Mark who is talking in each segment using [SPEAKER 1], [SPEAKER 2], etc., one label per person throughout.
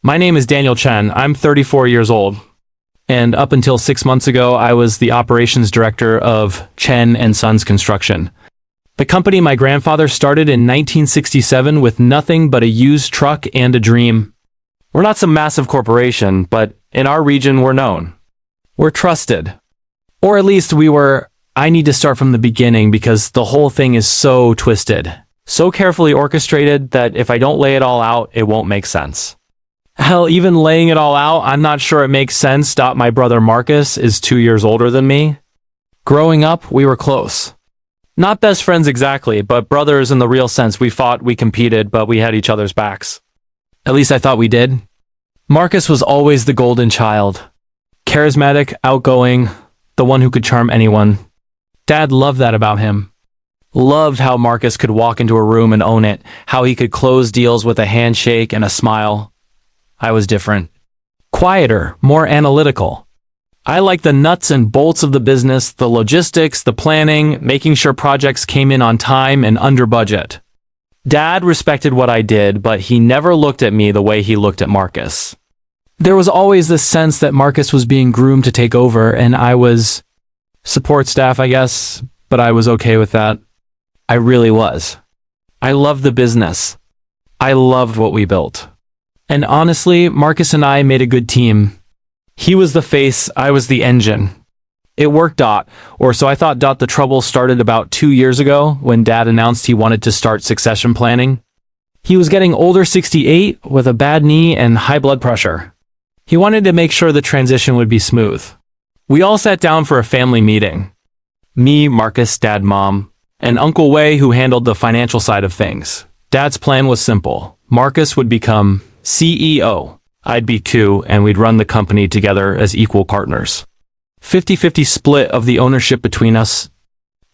[SPEAKER 1] My name is Daniel Chen. I'm 34 years old. And up until 6 months ago, I was the operations director of Chen and Sons Construction. The company my grandfather started in 1967 with nothing but a used truck and a dream. We're not some massive corporation, but in our region we're known. We're trusted. Or at least we were. I need to start from the beginning because the whole thing is so twisted, so carefully orchestrated that if I don't lay it all out, it won't make sense. Hell, even laying it all out, I'm not sure it makes sense. My brother Marcus is 2 years older than me. Growing up, we were close. Not best friends exactly, but brothers in the real sense. We fought, we competed, but we had each other's backs. At least I thought we did. Marcus was always the golden child. Charismatic, outgoing, the one who could charm anyone. Dad loved that about him. Loved how Marcus could walk into a room and own it, how he could close deals with a handshake and a smile. I was different. Quieter, more analytical. I liked the nuts and bolts of the business, the logistics, the planning, making sure projects came in on time and under budget. Dad respected what I did, but he never looked at me the way he looked at Marcus. There was always this sense that Marcus was being groomed to take over, and I was support staff, I guess, but I was okay with that. I really was. I loved the business. I loved what we built. And honestly, Marcus and I made a good team. He was the face, I was the engine. It worked, or so I thought. The trouble started about 2 years ago when Dad announced he wanted to start succession planning. He was getting older, 68, with a bad knee and high blood pressure. He wanted to make sure the transition would be smooth. We all sat down for a family meeting. Me, Marcus, Dad, Mom, and Uncle Wei, who handled the financial side of things. Dad's plan was simple. Marcus would become CEO. I'd be Q, and we'd run the company together as equal partners. 50-50 split of the ownership between us,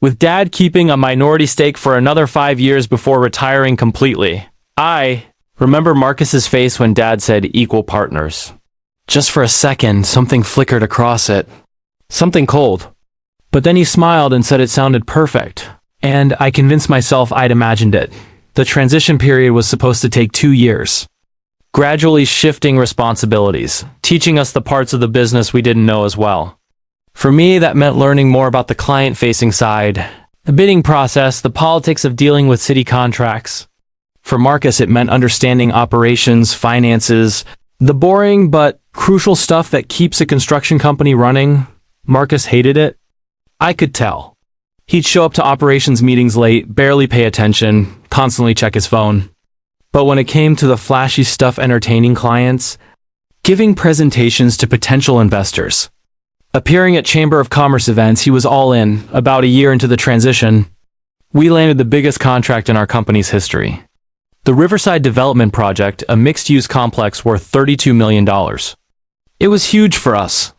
[SPEAKER 1] with Dad keeping a minority stake for another 5 years before retiring completely. I remember Marcus's face when Dad said equal partners. Just for a second, something flickered across it. Something cold. But then he smiled and said it sounded perfect. And I convinced myself I'd imagined it. The transition period was supposed to take 2 years. Gradually shifting responsibilities, teaching us the parts of the business we didn't know as well. For me, that meant learning more about the client-facing side, the bidding process, the politics of dealing with city contracts. For Marcus, it meant understanding operations, finances, the boring but crucial stuff that keeps a construction company running. Marcus hated it. I could tell. He'd show up to operations meetings late, barely pay attention, constantly check his phone. But when it came to the flashy stuff, entertaining clients, giving presentations to potential investors, appearing at Chamber of Commerce events, he was all in. About a year into the transition, we landed the biggest contract in our company's history. The Riverside Development Project, a mixed-use complex worth $32 million. It was huge for us.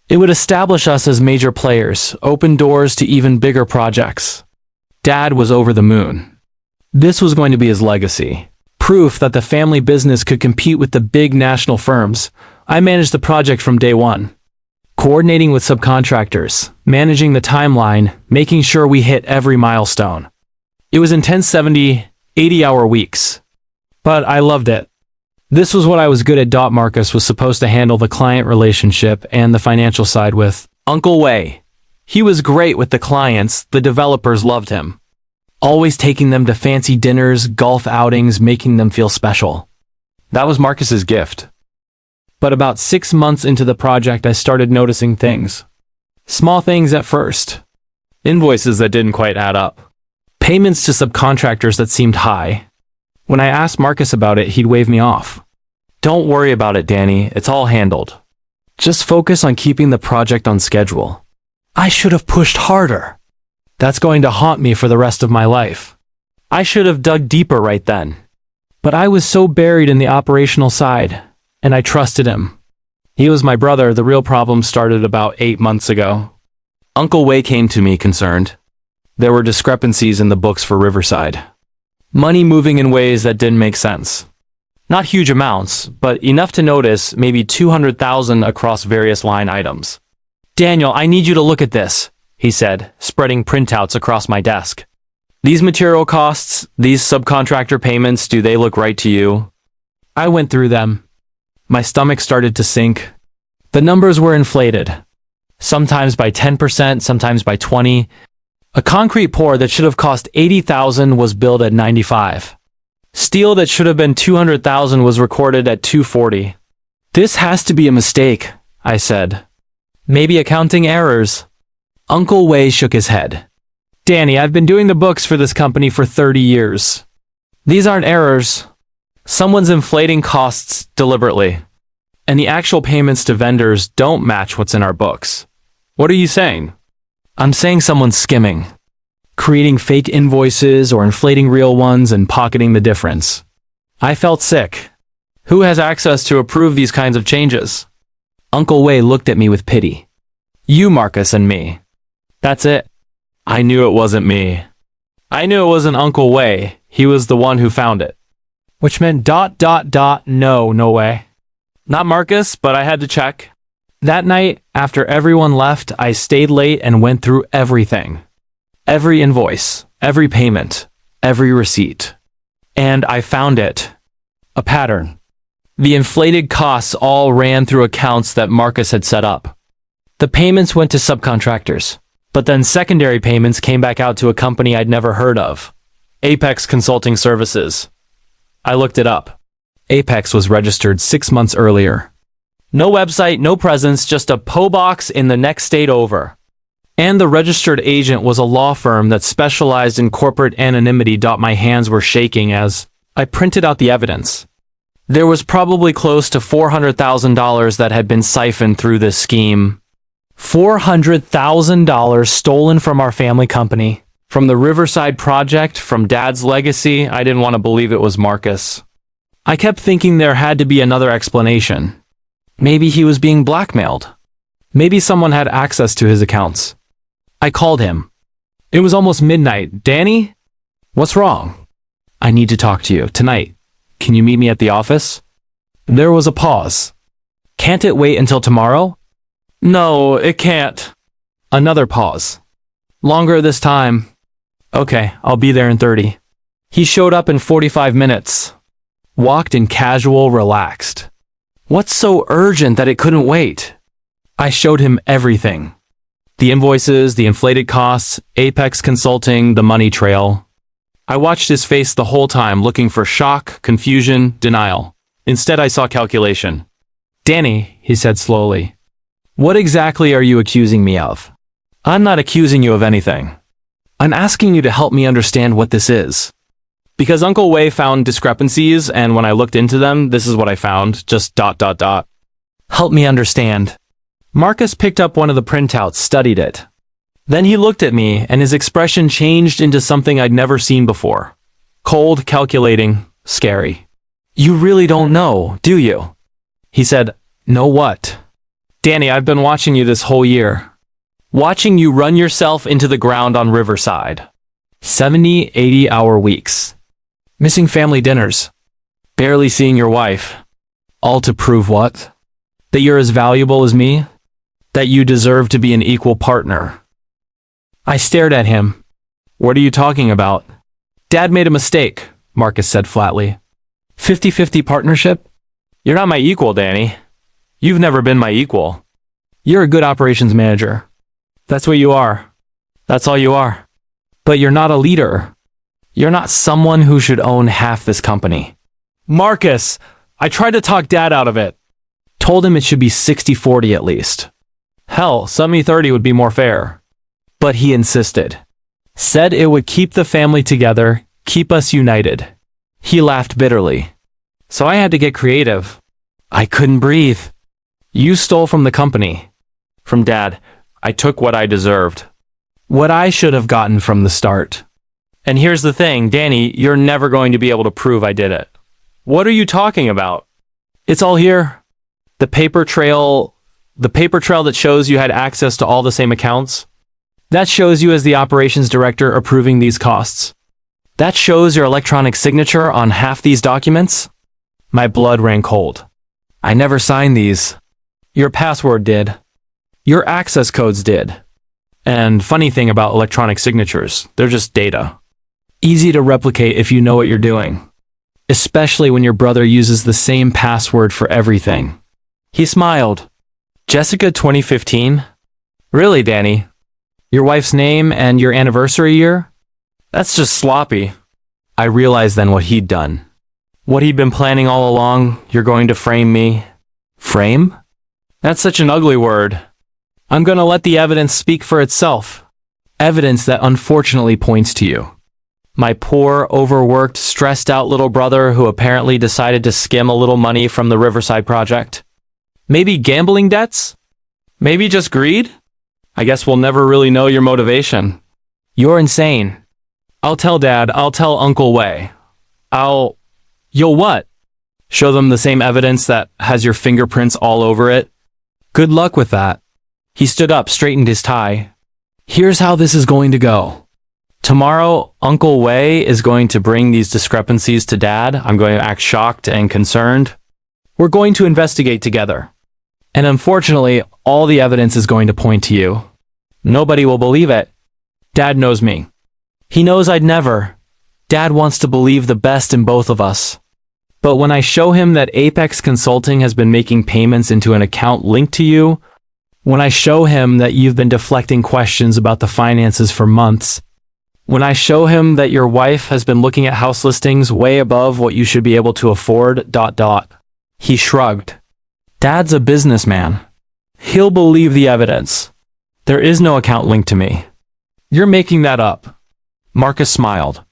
[SPEAKER 1] It would establish us as major players, open doors to even bigger projects. Dad was over the moon. This was going to be his legacy. Proof that the family business could compete with the big national firms. I managed the project from day one. Coordinating with subcontractors, managing the timeline, making sure we hit every milestone. It was intense 70, 80-hour weeks. But I loved it. This was what I was good at. Marcus was supposed to handle the client relationship and the financial side with Uncle Wei. He was great with the clients, the developers loved him. Always taking them to fancy dinners, golf outings, making them feel special. That was Marcus's gift. But about 6 months into the project, I started noticing things. Small things at first. Invoices that didn't quite add up. Payments to subcontractors that seemed high. When I asked Marcus about it, he'd wave me off. Don't worry about it, Danny. It's all handled. Just focus on keeping the project on schedule. I should have pushed harder. That's going to haunt me for the rest of my life. I should have dug deeper right then. But I was so buried in the operational side, and I trusted him. He was my brother. The real problem started about 8 months ago. Uncle Wei came to me concerned. There were discrepancies in the books for Riverside. Money moving in ways that didn't make sense. Not huge amounts, but enough to notice, maybe $200,000 across various line items. Daniel, I need you to look at this, he said, spreading printouts across my desk. These material costs, these subcontractor payments, do they look right to you? I went through them. My stomach started to sink. The numbers were inflated. Sometimes by 10%, sometimes by 20%. A concrete pour that should have cost $80,000 was billed at $95,000. Steel that should have been $200,000 was recorded at $240,000. This has to be a mistake, I said. Maybe accounting errors. Uncle Wei shook his head. Danny, I've been doing the books for this company for 30 years. These aren't errors. Someone's inflating costs deliberately. And the actual payments to vendors don't match what's in our books. What are you saying? I'm saying someone's skimming. Creating fake invoices or inflating real ones and pocketing the difference. I felt sick. Who has access to approve these kinds of changes? Uncle Wei looked at me with pity. You, Marcus, and me. That's it. I knew it wasn't me. I knew it wasn't Uncle Wei. He was the one who found it. Which meant ... no way. Not Marcus, but I had to check. That night, after everyone left, I stayed late and went through everything. Every invoice, every payment, every receipt. And I found it. A pattern. The inflated costs all ran through accounts that Marcus had set up. The payments went to subcontractors, but then secondary payments came back out to a company I'd never heard of. Apex Consulting Services. I looked it up. Apex was registered 6 months earlier. No website, no presence, just a PO box in the next state over. And the registered agent was a law firm that specialized in corporate anonymity. My hands were shaking as I printed out the evidence. There was probably close to $400,000 that had been siphoned through this scheme. $400,000 stolen from our family company. From the Riverside project, from Dad's legacy. I didn't want to believe it was Marcus. I kept thinking there had to be another explanation. Maybe he was being blackmailed. Maybe someone had access to his accounts. I called him. It was almost midnight. Danny? What's wrong? I need to talk to you tonight. Can you meet me at the office? There was a pause. Can't it wait until tomorrow? No, it can't. Another pause. Longer this time. Okay, I'll be there in 30. He showed up in 45 minutes. Walked in casual, relaxed. What's so urgent that it couldn't wait? I showed him everything. The invoices, the inflated costs, Apex Consulting, the money trail. I watched his face the whole time, looking for shock, confusion, denial. Instead, I saw calculation. Danny, he said slowly. What exactly are you accusing me of? I'm not accusing you of anything. I'm asking you to help me understand what this is. Because Uncle Wei found discrepancies, and when I looked into them, this is what I found, just ... Help me understand. Marcus picked up one of the printouts, studied it. Then he looked at me, and his expression changed into something I'd never seen before. Cold, calculating, scary. You really don't know, do you? He said, know what? Danny, I've been watching you this whole year. Watching you run yourself into the ground on Riverside. 70, 80-hour weeks. Missing family dinners. Barely seeing your wife. All to prove what? That you're as valuable as me? That you deserve to be an equal partner. I stared at him. What are you talking about? Dad made a mistake, Marcus said flatly. 50-50 partnership? You're not my equal, Danny. You've never been my equal. You're a good operations manager. That's what you are. That's all you are. But you're not a leader. You're not someone who should own half this company. Marcus, I tried to talk Dad out of it. Told him it should be 60-40 at least. Hell, 70-30 would be more fair. But he insisted. Said it would keep the family together, keep us united. He laughed bitterly. So I had to get creative. I couldn't breathe. You stole from the company. From Dad. I took what I deserved. What I should have gotten from the start. And here's the thing, Danny, you're never going to be able to prove I did it. What are you talking about? It's all here. The paper trail that shows you had access to all the same accounts. That shows you as the operations director approving these costs. That shows your electronic signature on half these documents. My blood ran cold. I never signed these. Your password did. Your access codes did. And funny thing about electronic signatures, they're just data. Easy to replicate if you know what you're doing. especially when your brother uses the same password for everything. He smiled. Jessica 2015? Really, Danny? Your wife's name and your anniversary year? That's just sloppy. I realized then what he'd done. What he'd been planning all along. You're going to frame me. Frame? That's such an ugly word. I'm gonna let the evidence speak for itself. Evidence that unfortunately points to you. My poor, overworked, stressed out little brother who apparently decided to skim a little money from the Riverside project. Maybe gambling debts? Maybe just greed? I guess we'll never really know your motivation. You're insane. I'll tell Dad, I'll tell Uncle Wei. You'll what? Show them the same evidence that has your fingerprints all over it? Good luck with that. He stood up, straightened his tie. Here's how this is going to go. Tomorrow, Uncle Wei is going to bring these discrepancies to Dad. I'm going to act shocked and concerned. We're going to investigate together. And unfortunately, all the evidence is going to point to you. Nobody will believe it. Dad knows me. He knows I'd never. Dad wants to believe the best in both of us. But when I show him that Apex Consulting has been making payments into an account linked to you, when I show him that you've been deflecting questions about the finances for months, when I show him that your wife has been looking at house listings way above what you should be able to afford, he shrugged. Dad's a businessman. He'll believe the evidence. There is no account linked to me. You're making that up. Marcus smiled.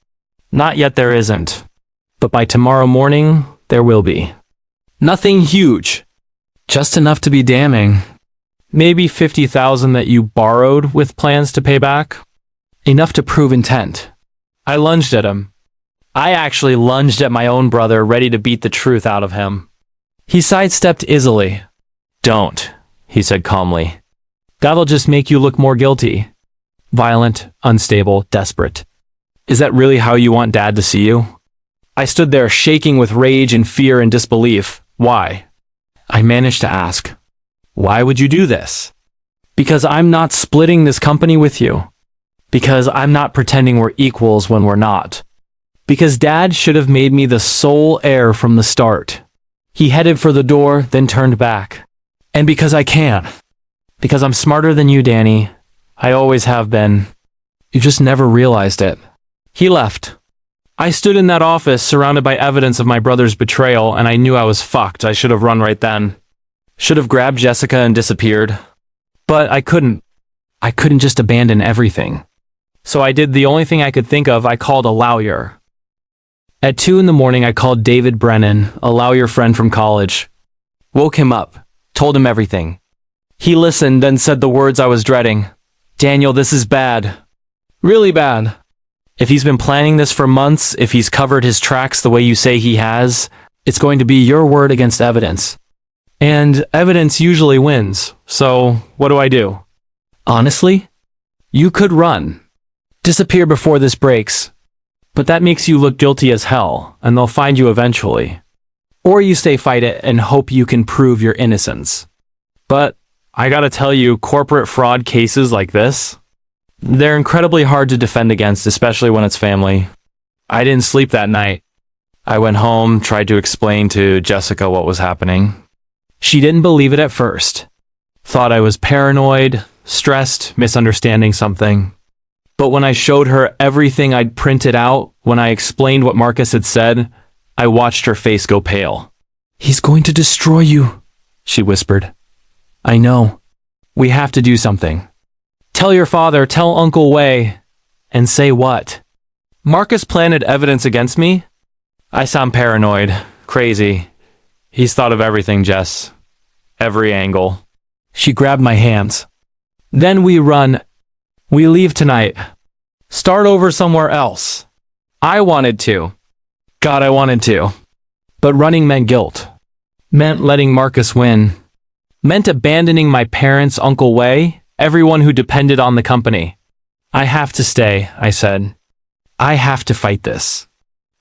[SPEAKER 1] Not yet, there isn't. But by tomorrow morning, there will be. Nothing huge. Just enough to be damning. Maybe 50,000 that you borrowed with plans to pay back. Enough to prove intent. I lunged at him. I actually lunged at my own brother, ready to beat the truth out of him. He sidestepped easily. Don't, he said calmly. That'll just make you look more guilty. Violent, unstable, desperate. Is that really how you want Dad to see you? I stood there shaking with rage and fear and disbelief. Why? I managed to ask. Why would you do this? Because I'm not splitting this company with you. Because I'm not pretending we're equals when we're not. Because Dad should have made me the sole heir from the start. He headed for the door, then turned back. And because I can. Because I'm smarter than you, Danny. I always have been. You just never realized it. He left. I stood in that office surrounded by evidence of my brother's betrayal, and I knew I was fucked. I should have run right then. Should have grabbed Jessica and disappeared. But I couldn't. I couldn't just abandon everything. So I did the only thing I could think of. I called a lawyer. At 2 in the morning, I called David Brennan, a lawyer friend from college. Woke him up. Told him everything. He listened, then said the words I was dreading. Daniel, this is bad. Really bad. If he's been planning this for months, if he's covered his tracks the way you say he has, it's going to be your word against evidence. And evidence usually wins, so what do I do? Honestly, you could run. Disappear before this breaks. But that makes you look guilty as hell, and they'll find you eventually. Or you stay fight it and hope you can prove your innocence. But I gotta tell you, corporate fraud cases like this, they're incredibly hard to defend against, especially when it's family. I didn't sleep that night. I went home, tried to explain to Jessica what was happening. She didn't believe it at first. Thought I was paranoid, stressed, misunderstanding something. But when I showed her everything I'd printed out, when I explained what Marcus had said, I watched her face go pale. He's going to destroy you, she whispered. I know. We have to do something. Tell your father, tell Uncle Wei. And say what? Marcus planted evidence against me? I sound paranoid, crazy. He's thought of everything, Jess. Every angle. She grabbed my hands. Then we run. We leave tonight. Start over somewhere else. I wanted to. God, I wanted to. But running meant guilt. Meant letting Marcus win. Meant abandoning my parents, Uncle Wei, everyone who depended on the company. I have to stay, I said. I have to fight this.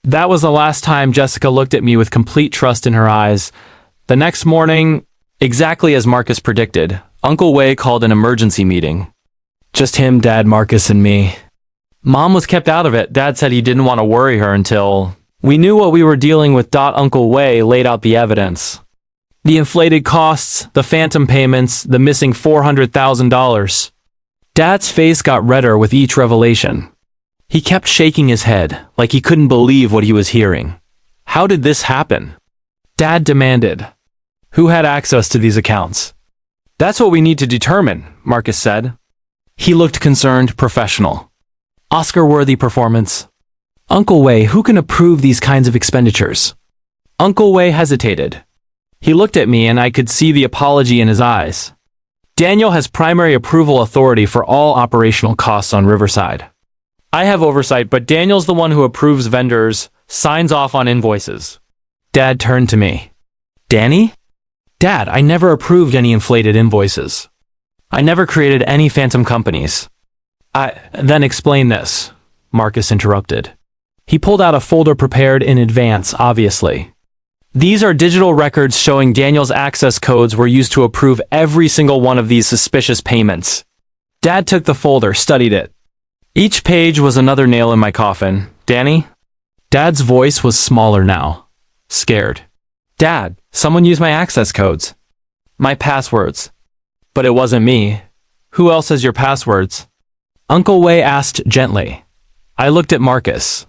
[SPEAKER 1] That was the last time Jessica looked at me with complete trust in her eyes. The next morning, exactly as Marcus predicted, Uncle Wei called an emergency meeting. Just him, Dad, Marcus, and me. Mom was kept out of it. Dad said he didn't want to worry her until We knew what we were dealing with. Uncle Wei laid out the evidence. The inflated costs, the phantom payments, the missing $400,000. Dad's face got redder with each revelation. He kept shaking his head, like he couldn't believe what he was hearing. How did this happen? Dad demanded. Who had access to these accounts? That's what we need to determine, Marcus said. He looked concerned, professional. Oscar-worthy performance. Uncle Wei, who can approve these kinds of expenditures? Uncle Wei hesitated. He looked at me and I could see the apology in his eyes. Daniel has primary approval authority for all operational costs on Riverside. I have oversight, but Daniel's the one who approves vendors, signs off on invoices. Dad turned to me. Danny? Dad, I never approved any inflated invoices. I never created any phantom companies. Then explain this, Marcus interrupted. He pulled out a folder prepared in advance, obviously. These are digital records showing Daniel's access codes were used to approve every single one of these suspicious payments. Dad took the folder, studied it. Each page was another nail in my coffin. Danny? Dad's voice was smaller now. Scared. Dad, someone used my access codes. My passwords. But it wasn't me. Who else has your passwords? Uncle Wei asked gently. I looked at Marcus.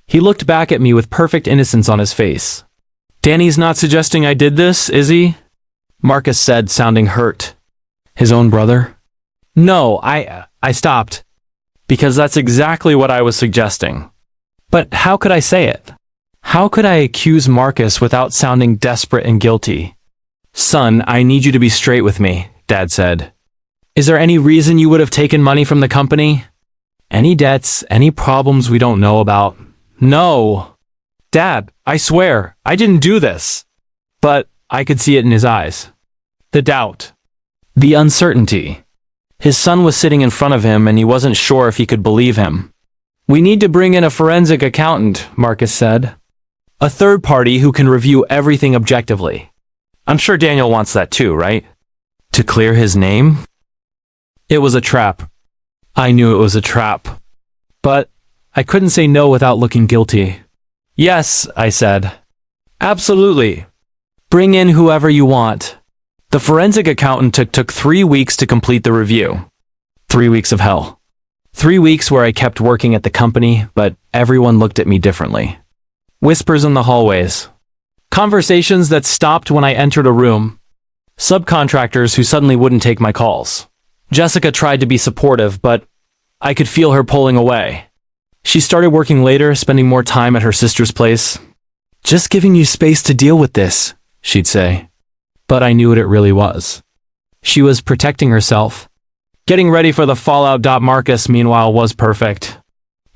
[SPEAKER 1] He looked back at me with perfect innocence on his face. Danny's not suggesting I did this, is he? Marcus said, sounding hurt. His own brother? No, I stopped. Because that's exactly what I was suggesting. But how could I say it? How could I accuse Marcus without sounding desperate and guilty? Son, I need you to be straight with me, Dad said. Is there any reason you would have taken money from the company? Any debts, any problems we don't know about? No. Dad, I swear, I didn't do this. But I could see it in his eyes. The doubt. The uncertainty. His son was sitting in front of him and he wasn't sure if he could believe him. We need to bring in a forensic accountant, Marcus said. A third party who can review everything objectively. I'm sure Daniel wants that too, right? To clear his name? It was a trap. I knew it was a trap. But I couldn't say no without looking guilty. Yes, I said. Absolutely. Bring in whoever you want. The forensic accountant took 3 weeks to complete the review. 3 weeks of hell. 3 weeks where I kept working at the company, but everyone looked at me differently. Whispers in the hallways. Conversations that stopped when I entered a room. Subcontractors who suddenly wouldn't take my calls. Jessica tried to be supportive, but I could feel her pulling away. She started working later, spending more time at her sister's place. Just giving you space to deal with this, she'd say. But I knew what it really was. She was protecting herself. Getting ready for the fallout. Marcus, meanwhile, was perfect.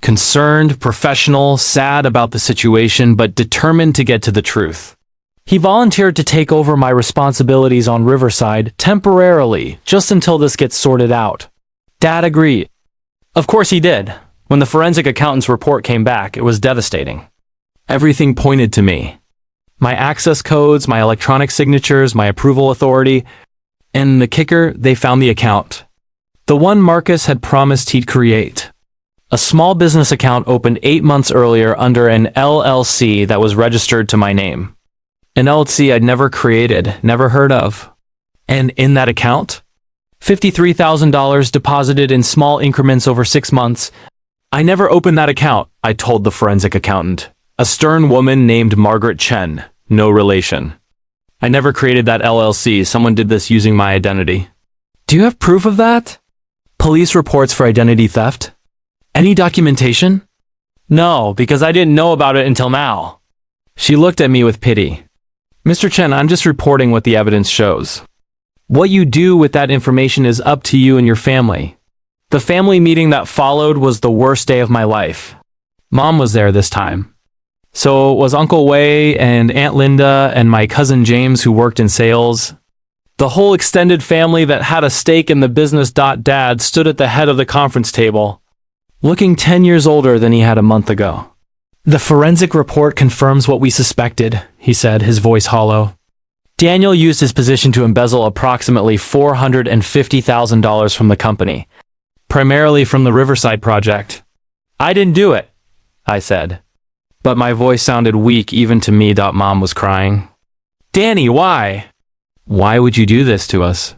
[SPEAKER 1] Concerned, professional, sad about the situation, but determined to get to the truth. He volunteered to take over my responsibilities on Riverside temporarily, just until this gets sorted out. Dad agreed. Of course he did. When the forensic accountant's report came back, it was devastating. Everything pointed to me. My access codes, my electronic signatures, my approval authority, and the kicker, they found the account. The one Marcus had promised he'd create. A small business account opened 8 months earlier under an LLC that was registered to my name. An LLC I'd never created, never heard of. And in that account, $53,000 deposited in small increments over 6 months. I never opened that account, I told the forensic accountant. A stern woman named Margaret Chen, no relation. I never created that LLC, someone did this using my identity. Do you have proof of that? Police reports for identity theft? Any documentation? No, because I didn't know about it until now. She looked at me with pity. Mr. Chen, I'm just reporting what the evidence shows. What you do with that information is up to you and your family. The family meeting that followed was the worst day of my life. Mom was there this time. So was Uncle Wei and Aunt Linda and my cousin James who worked in sales. The whole extended family that had a stake in the business. Dad stood at the head of the conference table, looking 10 years older than he had a month ago. The forensic report confirms what we suspected, he said, his voice hollow. Daniel used his position to embezzle approximately $450,000 from the company, primarily from the Riverside project. I didn't do it, I said. But my voice sounded weak even to me. Mom was crying. Danny, why? Why would you do this to us?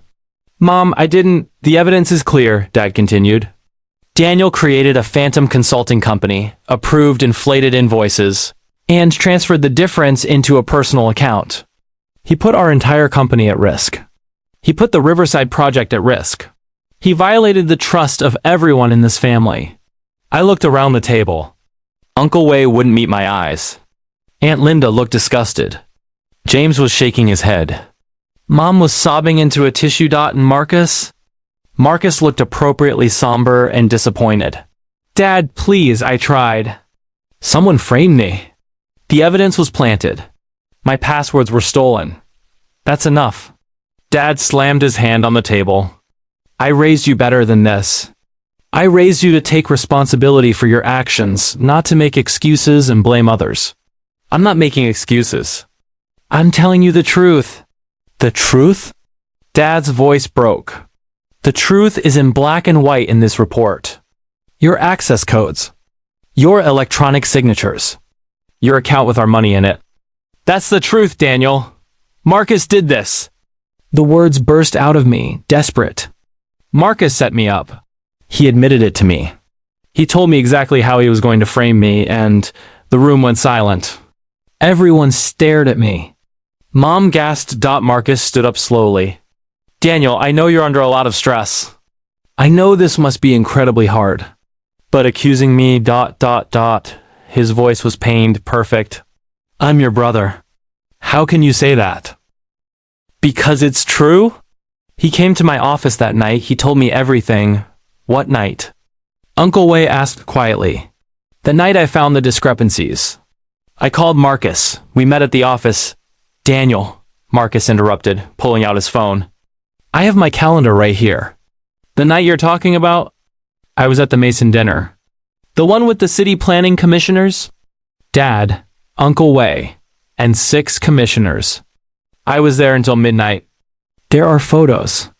[SPEAKER 1] Mom, I didn't. The evidence is clear, Dad continued. Daniel created a phantom consulting company, approved inflated invoices, and transferred the difference into a personal account. He put our entire company at risk. He put the Riverside project at risk. He violated the trust of everyone in this family. I looked around the table. Uncle Wei wouldn't meet my eyes. Aunt Linda looked disgusted. James was shaking his head. Mom was sobbing into a tissue. And Marcus looked appropriately somber and disappointed. Dad, please, I tried. Someone framed me. The evidence was planted. My passwords were stolen. That's enough. Dad slammed his hand on the table. I raised you better than this. I raised you to take responsibility for your actions, not to make excuses and blame others. I'm not making excuses. I'm telling you the truth. The truth? Dad's voice broke. The truth is in black and white in this report. Your access codes. Your electronic signatures. Your account with our money in it. That's the truth, Daniel. Marcus did this. The words burst out of me, desperate. Marcus set me up. He admitted it to me. He told me exactly how he was going to frame me, and the room went silent. Everyone stared at me. Mom gasped. Marcus stood up slowly. Daniel, I know you're under a lot of stress. I know this must be incredibly hard. But accusing me, his voice was pained, perfect. I'm your brother. How can you say that? Because it's true? He came to my office that night. He told me everything. What night? Uncle Wei asked quietly. The night I found the discrepancies. I called Marcus. We met at the office. Daniel, Marcus interrupted, pulling out his phone. I have my calendar right here. The night you're talking about? I was at the Mason dinner. The one with the city planning commissioners? Dad, Uncle Wei, and 6 commissioners. I was there until midnight. There are photos.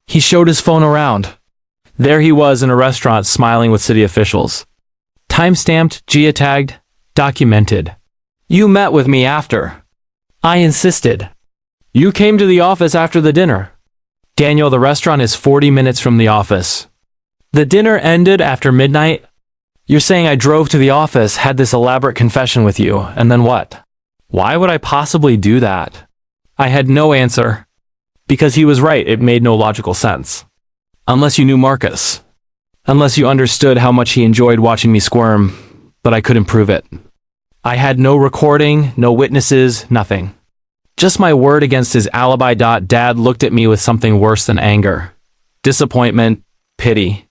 [SPEAKER 1] He showed his phone around. There he was in a restaurant smiling with city officials. Time-stamped, geotagged, documented. You met with me after. I insisted. You came to the office after the dinner. Daniel, the restaurant is 40 minutes from the office. The dinner ended after midnight. You're saying I drove to the office, had this elaborate confession with you, and then what? Why would I possibly do that? I had no answer. Because he was right, it made no logical sense. Unless you knew Marcus. Unless you understood how much he enjoyed watching me squirm, but I couldn't prove it. I had no recording, no witnesses, nothing. Just my word against his alibi. Dad looked at me with something worse than anger. Disappointment, pity.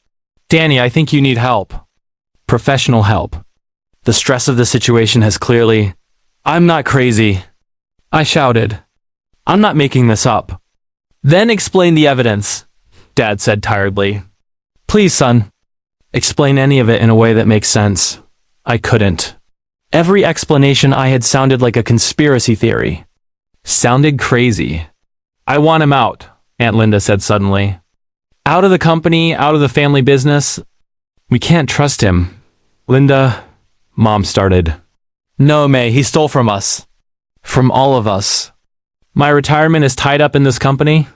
[SPEAKER 1] Danny, I think you need help. Professional help. The stress of the situation has clearly... I'm not crazy. I shouted. I'm not making this up. Then explain the evidence, Dad said tiredly. Please, son. Explain any of it in a way that makes sense. I couldn't. Every explanation I had sounded like a conspiracy theory. Sounded crazy. I want him out, Aunt Linda said suddenly. Out of the company, out of the family business. We can't trust him. Linda, Mom started. No, May, he stole from us. From all of us. My retirement is tied up in this company.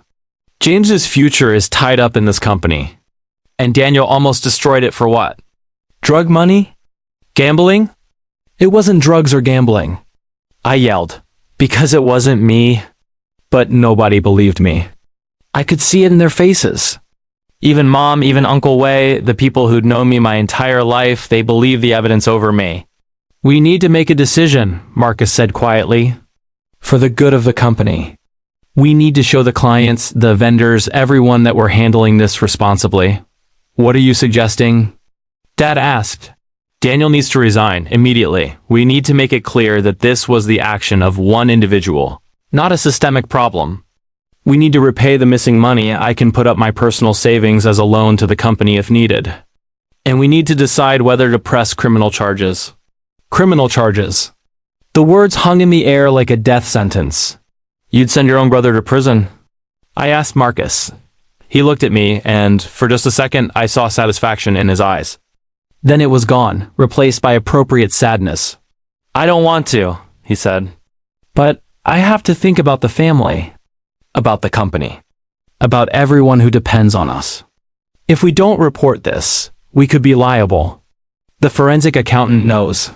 [SPEAKER 1] James's future is tied up in this company. And Daniel almost destroyed it for what? Drug money? Gambling? It wasn't drugs or gambling. I yelled. Because it wasn't me. But nobody believed me. I could see it in their faces. Even Mom, even Uncle Wei, the people who'd known me my entire life, they believed the evidence over me. We need to make a decision, Marcus said quietly. For the good of the company. We need to show the clients, the vendors, everyone that we're handling this responsibly. What are you suggesting? Dad asked. Daniel needs to resign immediately. We need to make it clear that this was the action of one individual, not a systemic problem. We need to repay the missing money. I can put up my personal savings as a loan to the company if needed. And we need to decide whether to press criminal charges. Criminal charges. The words hung in the air like a death sentence. You'd send your own brother to prison? I asked Marcus. He looked at me, and for just a second, I saw satisfaction in his eyes. Then it was gone, replaced by appropriate sadness. I don't want to, he said. But I have to think about the family, about the company, about everyone who depends on us. If we don't report this, we could be liable. The forensic accountant knows.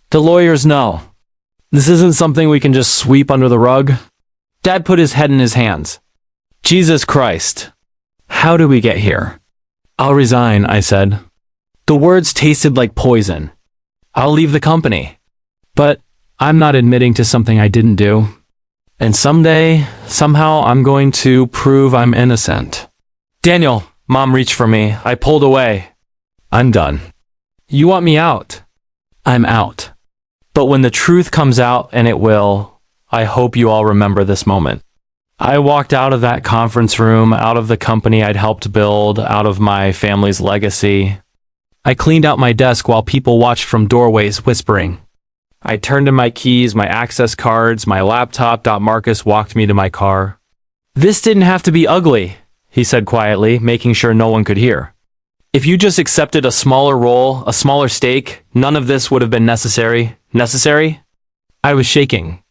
[SPEAKER 1] The lawyers know. This isn't something we can just sweep under the rug. Dad put his head in his hands. Jesus Christ. How did we get here? I'll resign, I said. The words tasted like poison. I'll leave the company. But I'm not admitting to something I didn't do. And someday, somehow, I'm going to prove I'm innocent. Daniel, Mom reached for me. I pulled away. I'm done. You want me out? I'm out. But when the truth comes out, and it will, I hope you all remember this moment. I walked out of that conference room, out of the company I'd helped build, out of my family's legacy. I cleaned out my desk while people watched from doorways, whispering. I turned in my keys, my access cards, my laptop. Marcus walked me to my car. This didn't have to be ugly, he said quietly, making sure no one could hear. If you just accepted a smaller role, a smaller stake, none of this would have been necessary. Necessary? I was shaking.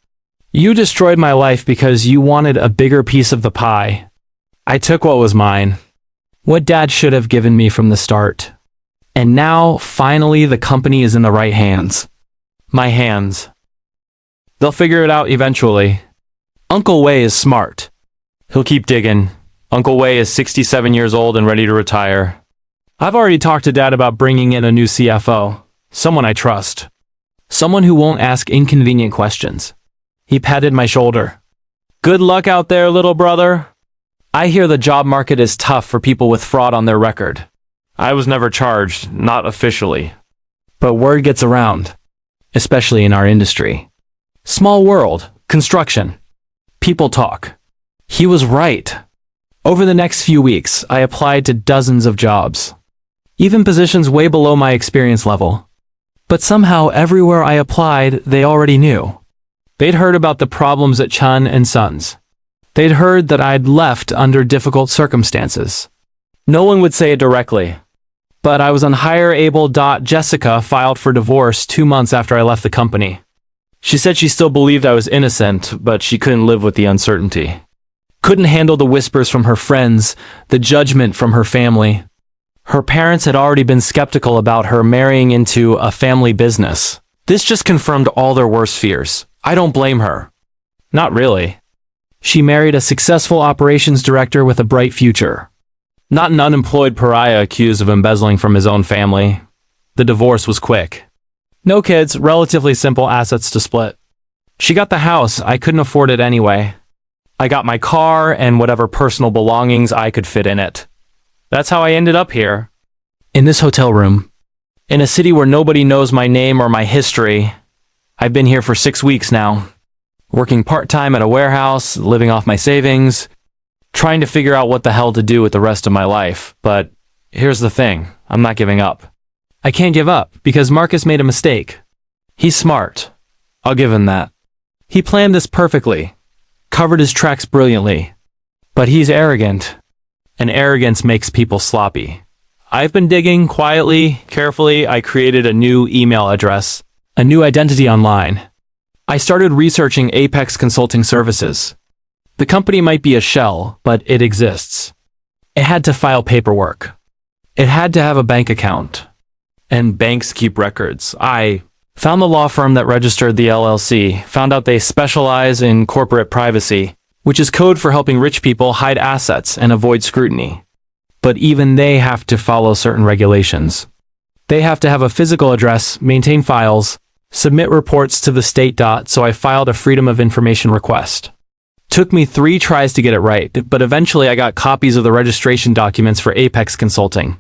[SPEAKER 1] You destroyed my life because you wanted a bigger piece of the pie. I took what was mine. What Dad should have given me from the start. And now, finally, the company is in the right hands. My hands. They'll figure it out eventually. Uncle Wei is smart. He'll keep digging. Uncle Wei is 67 years old and ready to retire. I've already talked to Dad about bringing in a new CFO. Someone I trust. Someone who won't ask inconvenient questions. He patted my shoulder. Good luck out there, little brother. I hear the job market is tough for people with fraud on their record. I was never charged, not officially. But word gets around, especially in our industry. Small world, construction. People talk. He was right. Over the next few weeks, I applied to dozens of jobs. Even positions way below my experience level. But somehow everywhere I applied, they already knew. They'd heard about the problems at Chen and Sons. They'd heard that I'd left under difficult circumstances. No one would say it directly. But I was on HireAble. Jessica filed for divorce 2 months after I left the company. She said she still believed I was innocent, but she couldn't live with the uncertainty. Couldn't handle the whispers from her friends, the judgment from her family. Her parents had already been skeptical about her marrying into a family business. This just confirmed all their worst fears. I don't blame her. Not really. She married a successful operations director with a bright future. Not an unemployed pariah accused of embezzling from his own family. The divorce was quick. No kids, relatively simple assets to split. She got the house, I couldn't afford it anyway. I got my car and whatever personal belongings I could fit in it. That's how I ended up here. In this hotel room. In a city where nobody knows my name or my history. I've been here for 6 weeks now. Working part-time at a warehouse, living off my savings. Trying to figure out what the hell to do with the rest of my life. But here's the thing, I'm not giving up. I can't give up because Marcus made a mistake. He's smart. I'll give him that. He planned this perfectly. Covered his tracks brilliantly. But he's arrogant. And arrogance makes people sloppy. I've been digging quietly, carefully. I created a new email address, a new identity online. I started researching Apex Consulting Services. The company might be a shell, but it exists. It had to file paperwork. It had to have a bank account. And banks keep records. I found the law firm that registered the LLC, found out they specialize in corporate privacy, which is code for helping rich people hide assets and avoid scrutiny. But even they have to follow certain regulations. They have to have a physical address, maintain files, submit reports to the state. So I filed a Freedom of Information request. Took me 3 tries to get it right, but eventually I got copies of the registration documents for Apex Consulting.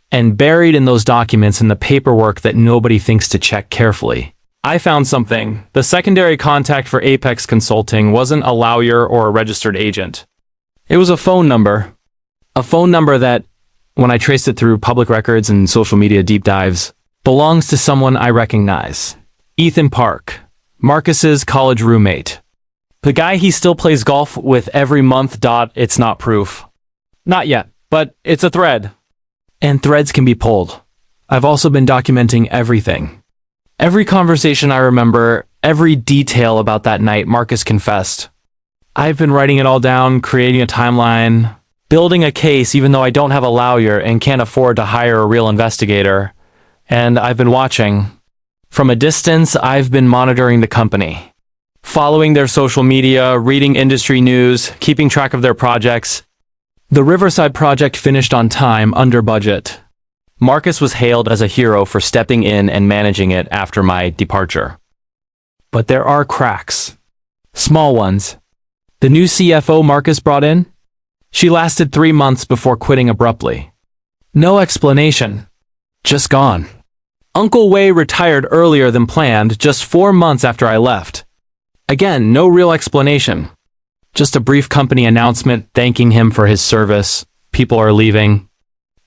[SPEAKER 1] And buried in those documents in the paperwork that nobody thinks to check carefully, I found something. The secondary contact for Apex Consulting wasn't a lawyer or a registered agent. It was a phone number. A phone number that, when I traced it through public records and social media deep dives, belongs to someone I recognize. Ethan Park, Marcus's college roommate. The guy he still plays golf with every month. It's not proof. Not yet, but it's a thread. And threads can be pulled. I've also been documenting everything. Every conversation I remember, every detail about that night, Marcus confessed. I've been writing it all down, creating a timeline, building a case even though I don't have a lawyer and can't afford to hire a real investigator. And I've been watching. From a distance, I've been monitoring the company, following their social media, reading industry news, keeping track of their projects. The Riverside project finished on time, under budget. Marcus was hailed as a hero for stepping in and managing it after my departure. But there are cracks. Small ones. The new CFO Marcus brought in? She lasted 3 months before quitting abruptly. No explanation. Just gone. Uncle Wei retired earlier than planned, just 4 months after I left. Again, no real explanation. Just a brief company announcement thanking him for his service. People are leaving.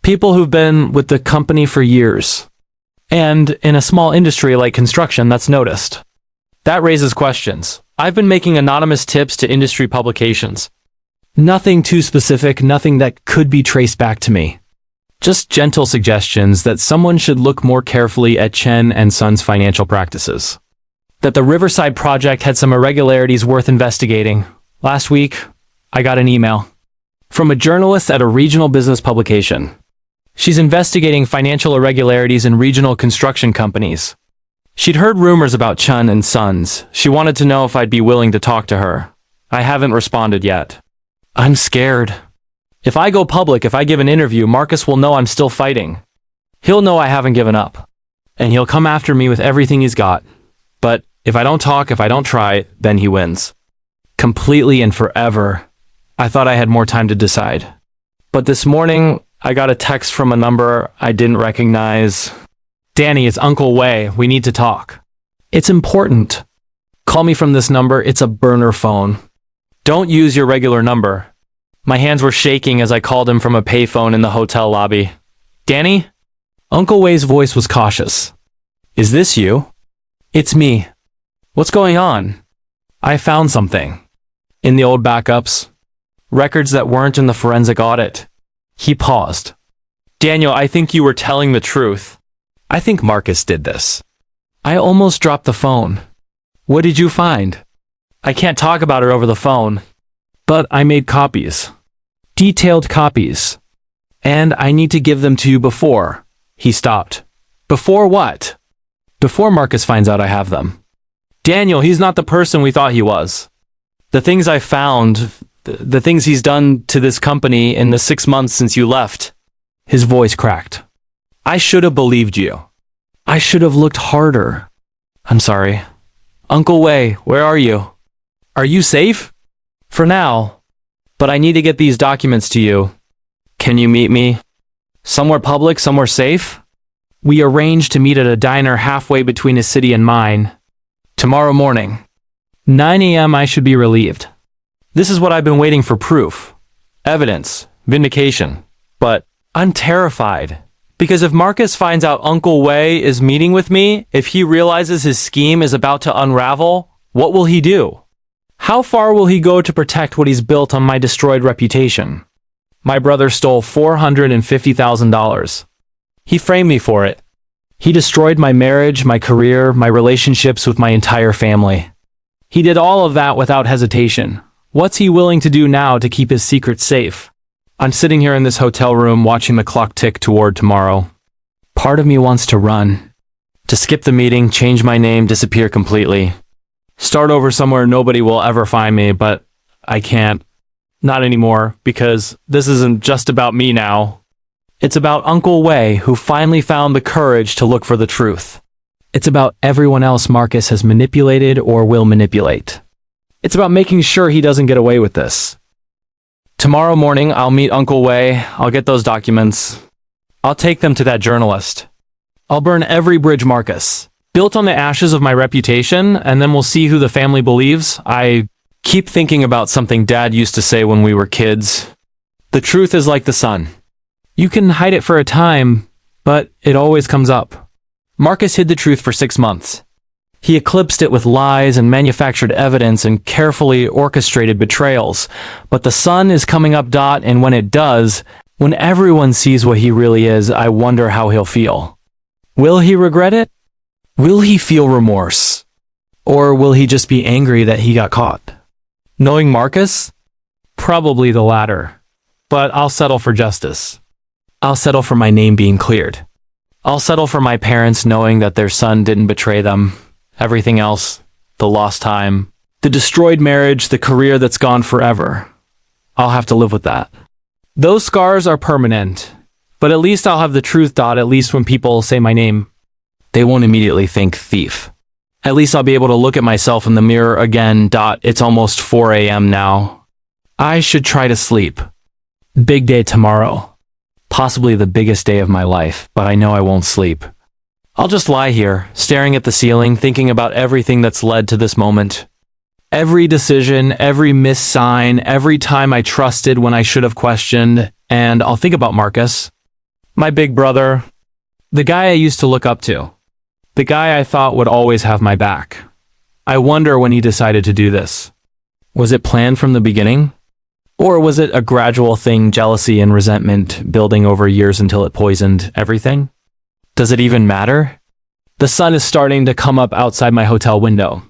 [SPEAKER 1] People who've been with the company for years. And in a small industry like construction, that's noticed. That raises questions. I've been making anonymous tips to industry publications. Nothing too specific, nothing that could be traced back to me. Just gentle suggestions that someone should look more carefully at Chen and Son's financial practices. That the Riverside project had some irregularities worth investigating. Last week, I got an email from a journalist at a regional business publication. She's investigating financial irregularities in regional construction companies. She'd heard rumors about Chen and Sons. She wanted to know if I'd be willing to talk to her. I haven't responded yet. I'm scared. If I go public, if I give an interview, Marcus will know I'm still fighting. He'll know I haven't given up. And he'll come after me with everything he's got. But if I don't talk, if I don't try, then he wins. Completely and forever. I thought I had more time to decide. But this morning, I got a text from a number I didn't recognize. Danny, it's Uncle Wei. We need to talk. It's important. Call me from this number. It's a burner phone. Don't use your regular number. My hands were shaking as I called him from a payphone in the hotel lobby. Danny? Uncle Wei's voice was cautious. Is this you? It's me. What's going on? I found something. In the old backups. Records that weren't in the forensic audit. He paused. Daniel, I think you were telling the truth. I think Marcus did this. I almost dropped the phone. What did you find? I can't talk about it over the phone. But I made copies. Detailed copies. And I need to give them to you before. He stopped. Before what? Before Marcus finds out I have them. Daniel, he's not the person we thought he was. The things I found, the things he's done to this company in the 6 months since you left. His voice cracked. I should have believed you. I should have looked harder. I'm sorry. Uncle Wei, where are you? Are you safe? For now. But I need to get these documents to you. Can you meet me? Somewhere public, somewhere safe? We arranged to meet at a diner halfway between his city and mine. Tomorrow morning. 9 a.m. I should be relieved. This is what I've been waiting for: proof. Evidence. Vindication. But I'm terrified. Because if Marcus finds out Uncle Wei is meeting with me, if he realizes his scheme is about to unravel, what will he do? How far will he go to protect what he's built on my destroyed reputation? My brother stole $450,000. He framed me for it. He destroyed my marriage, my career, my relationships with my entire family. He did all of that without hesitation. What's he willing to do now to keep his secret safe? I'm sitting here in this hotel room watching the clock tick toward tomorrow. Part of me wants to run. To skip the meeting, change my name, disappear completely. Start over somewhere nobody will ever find me, but I can't. Not anymore, because this isn't just about me now. It's about Uncle Wei, who finally found the courage to look for the truth. It's about everyone else Marcus has manipulated or will manipulate. It's about making sure he doesn't get away with this. Tomorrow morning, I'll meet Uncle Wei. I'll get those documents. I'll take them to that journalist. I'll burn every bridge Marcus built on the ashes of my reputation, and then we'll see who the family believes. I keep thinking about something Dad used to say when we were kids. The truth is like the sun. You can hide it for a time, but it always comes up. Marcus hid the truth for 6 months. He eclipsed it with lies and manufactured evidence and carefully orchestrated betrayals. But the sun is coming up, and when it does, when everyone sees what he really is, I wonder how he'll feel. Will he regret it? Will he feel remorse? Or will he just be angry that he got caught? Knowing Marcus? Probably the latter. But I'll settle for justice. I'll settle for my name being cleared. I'll settle for my parents knowing that their son didn't betray them. Everything else, the lost time, the destroyed marriage, the career that's gone forever. I'll have to live with that. Those scars are permanent, but at least I'll have the truth. At least when people say my name, they won't immediately think thief. At least I'll be able to look at myself in the mirror again. It's almost 4 a.m. now. I should try to sleep. Big day tomorrow. Possibly the biggest day of my life, but I know I won't sleep. I'll just lie here, staring at the ceiling, thinking about everything that's led to this moment. Every decision, every missed sign, every time I trusted when I should have questioned, and I'll think about Marcus. My big brother. The guy I used to look up to. The guy I thought would always have my back. I wonder when he decided to do this. Was it planned from the beginning? Or was it a gradual thing, jealousy and resentment building over years until it poisoned everything? Does it even matter? The sun is starting to come up outside my hotel window.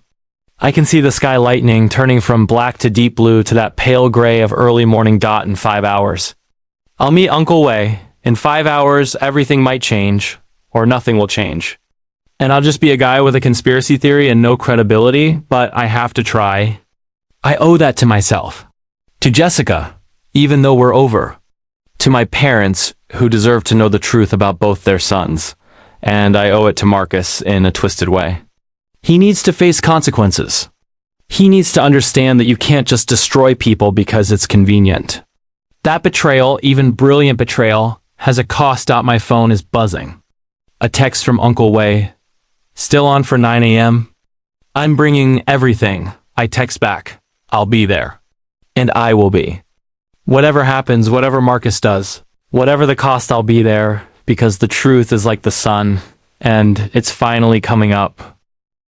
[SPEAKER 1] I can see the sky lightening, turning from black to deep blue to that pale gray of early morning in 5 hours. I'll meet Uncle Wei. In 5 hours, everything might change, or nothing will change. And I'll just be a guy with a conspiracy theory and no credibility, but I have to try. I owe that to myself. To Jessica, even though we're over. To my parents, who deserve to know the truth about both their sons. And I owe it to Marcus in a twisted way. He needs to face consequences. He needs to understand that you can't just destroy people because it's convenient. That betrayal, even brilliant betrayal, has a cost. My phone is buzzing. A text from Uncle Wei. Still on for 9 a.m.? I'm bringing everything. I text back. I'll be there. And I will be. Whatever happens, whatever Marcus does, whatever the cost, I'll be there, because the truth is like the sun, and it's finally coming up.